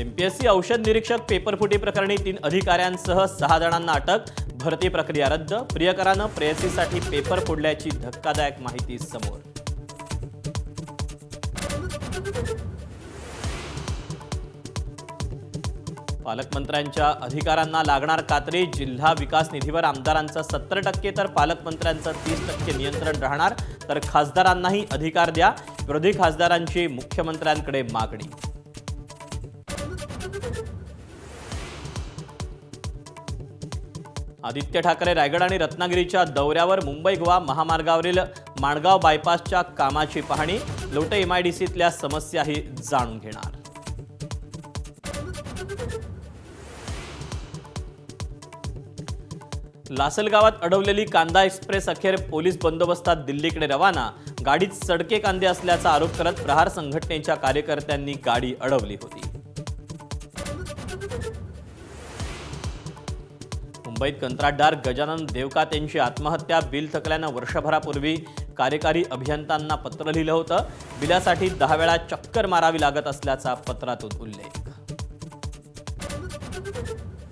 MPSC औषध निरीक्षक पेपरफुटी प्रकरणी 3 अधिकाऱ्यांसह 6 जणांना अटक. भरती प्रक्रिया रद्द. प्रियकरानं प्रेयसीसाठी पेपर फोडल्याची धक्कादायक माहिती समोर. पालकमंत्र्यांच्या अधिकारांना लागणार कात्री. जिल्हा विकास निधीवर आमदारांचा 70% तर पालकमंत्र्यांचं 30% नियंत्रण राहणार. तर खासदारांनाही अधिकार द्या. विरोधी खासदारांची मुख्यमंत्र्यांकडे मागणी. आदित्य ठाकरे रायगड आणि रत्नागिरीच्या दौऱ्यावर. मुंबई गोवा महामार्गावरील माणगाव बायपासच्या कामाची पाहणी. लोटे एमआयडीसीतल्या समस्याही जाणून घेणार. लासलगावात अडवलेली कांदा एक्सप्रेस अखेर पोलीस बंदोबस्तात दिल्लीकडे रवाना. गाडीत सडके कांदे असल्याचा आरोप करत प्रहार संघटनेच्या कार्यकर्त्यांनी गाडी अडवली होती. मुंबईत कंत्राटदार गजानन देवकात यांची आत्महत्या. बिल थकल्यानं वर्षभरापूर्वी कार्यकारी अभियंत्यांना पत्र लिहिलं होतं. बिलासाठी 10 वेळा चक्कर मारावी लागत असल्याचा पत्रातून उल्लेख.